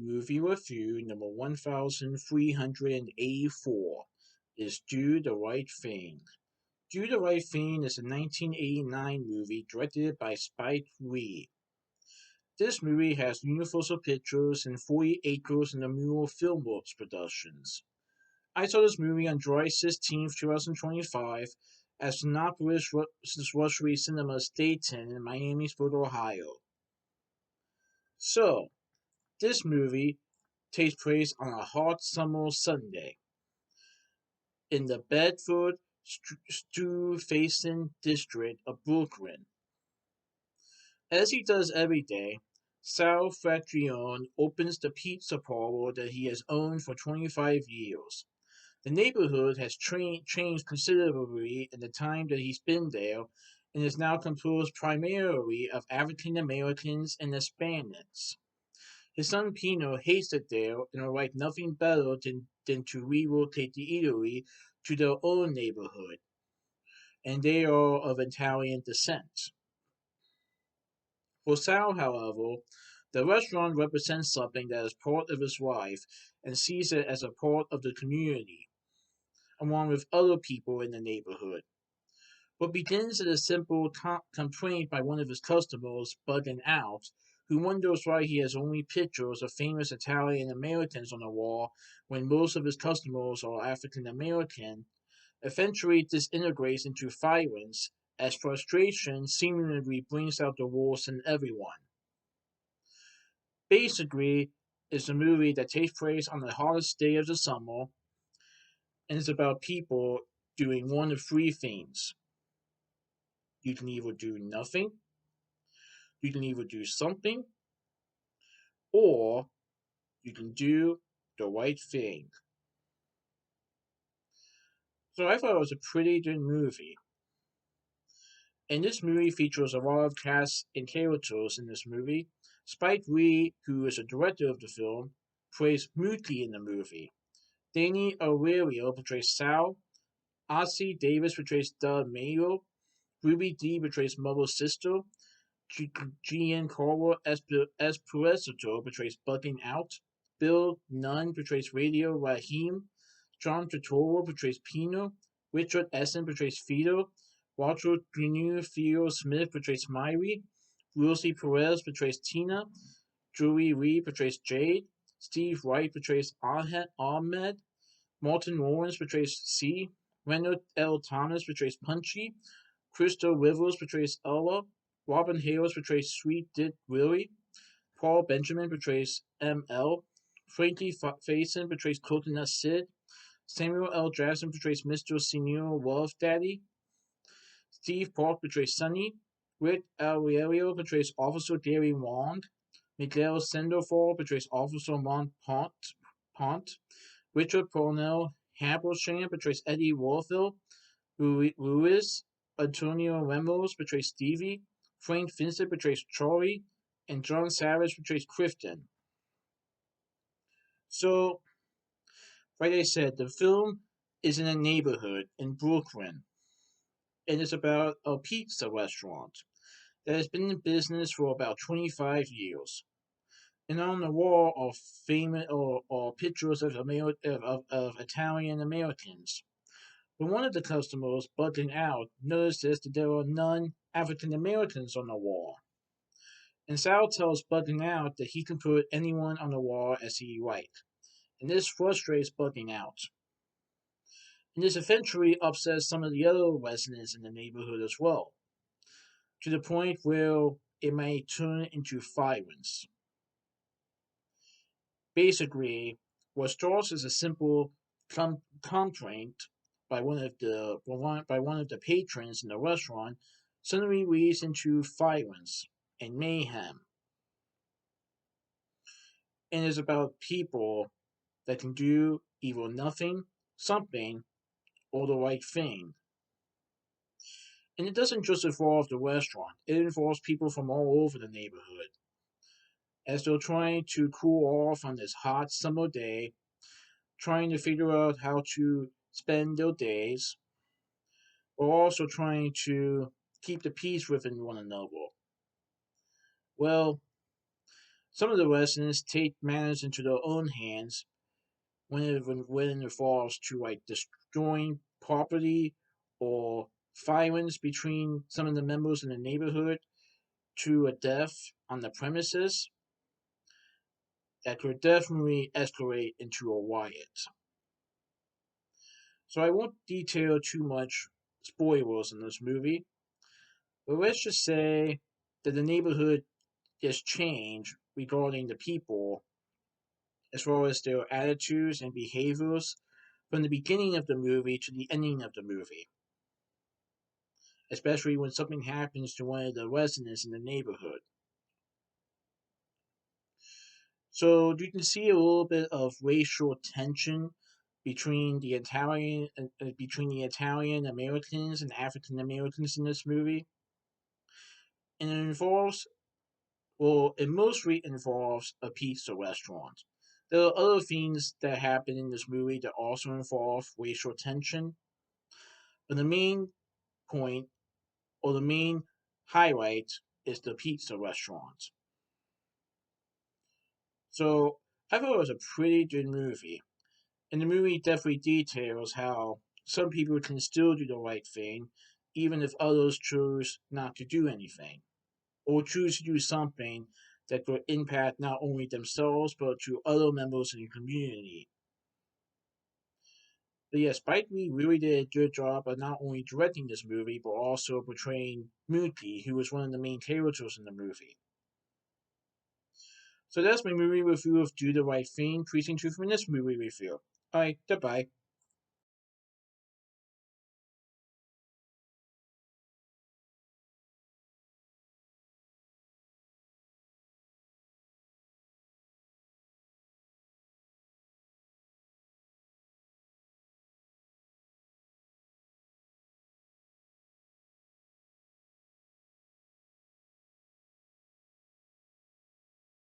Movie review number 1384 is Do the Right Thing. Do the Right Thing is a 1989 movie directed by Spike Lee. This movie has Universal Pictures and 40 Acres in the Mule Filmworks Productions. I saw this movie on July 16th, 2025 at Cinepolis Luxury Cinemas Dayton in Miamisburg, Ohio. So, this movie takes place on a hot summer Sunday in the Bedford Stuyvesant district of Brooklyn. As he does every day, Sal Frazione opens the pizza parlor that he has owned for 25 years. The neighborhood has changed considerably in the time that he's been there and is now composed primarily of African Americans and Hispanics. His son Pino hates it there and would like nothing better than to relocate the eatery to their own neighborhood, and they are of Italian descent. For Sal, however, the restaurant represents something that is part of his life and sees it as a part of the community, along with other people in the neighborhood. What begins as a simple complaint by one of his customers bugging out, who wonders why he has only pictures of famous Italian Americans on the wall when most of his customers are African American, eventually disintegrates into violence as frustration seemingly brings out the worst in everyone. Basically, it's a movie that takes place on the hottest day of the summer and it's about people doing one of three things. You can either do nothing, you can either do something, or you can do the right thing. So I thought it was a pretty good movie. And this movie features a lot of cast and characters in this movie. Spike Lee, who is the director of the film, plays Mookie in the movie. Danny Aurelio portrays Sal. Ossie Davis portrays Doug Mayo. Ruby Dee portrays Mother's sister. Giancarlo Esposito portrays Bugging Out. Bill Nunn portrays Radio Raheem. John Turturro portrays Pino. Richard Essen portrays Fido. Walter Jr. Theo Smith portrays Myri. Lucy Perez portrays Tina. Julie Lee portrays Jade. Steve Wright portrays Ahmed. Martin Lawrence portrays C. Leonard L. Thomas portrays Punchy. Crystal Rivers portrays Ella. Robin Hales portrays Sweet Dick Willie. Paul Benjamin portrays ML. Frankie Faison portrays Coconut Sid. Samuel L. Jackson portrays Mr. Senior Love Daddy. Steve Park portrays Sonny. Rick Aurelio portrays Officer Gary Wong. Miguel Sandoval portrays Officer Pont. Richard Parnell Habersham portrays Eddie Warfield. Luis Antonio Ramos portrays Stevie. Frank Vincent portrays Charlie. And John Savage portrays Clifton. So, like I said, the film is in a neighborhood in Brooklyn, and it's about a pizza restaurant that has been in business for about 25 years. And on the wall are famous or pictures of Italian Americans. But one of the customers, bugging out, notices that there are none African Americans on the wall. And Sal tells Bugging Out that he can put anyone on the wall as he like. And this frustrates Bugging Out. And this eventually upsets some of the other residents in the neighborhood as well, to the point where it may turn into violence. Basically, what starts as a simple complaint by one of the patrons in the restaurant suddenly leads into violence and mayhem, and is about people that can do either nothing, something, or the right thing. And it doesn't just involve the restaurant, it involves people from all over the neighborhood. As they're trying to cool off on this hot summer day, trying to figure out how to spend their days, or also trying to keep the peace within one another. Well, Some of the residents take matters into their own hands when it falls to like destroying property or violence between some of the members in the neighborhood to a death on the premises that could definitely escalate into a riot. So I won't detail too much spoilers in this movie, but let's just say that the neighborhood has changed regarding the people as far as their attitudes and behaviors from the beginning of the movie to the ending of the movie, especially when something happens to one of the residents in the neighborhood. So you can see a little bit of racial tension between the Italian Americans and African Americans in this movie, and it mostly involves a pizza restaurant. There are other things that happen in this movie that also involve racial tension, but the main point or the main highlight is the pizza restaurant. So I thought it was a pretty good movie. And the movie definitely details how some people can still do the right thing, even if others choose not to do anything, or choose to do something that could impact not only themselves but to other members in the community. But yes, Spike Lee really did a good job of not only directing this movie but also portraying Mookie, who was one of the main characters in the movie. So that's my movie review of Do the Right Thing. Please tune in for this movie review. Alright, goodbye.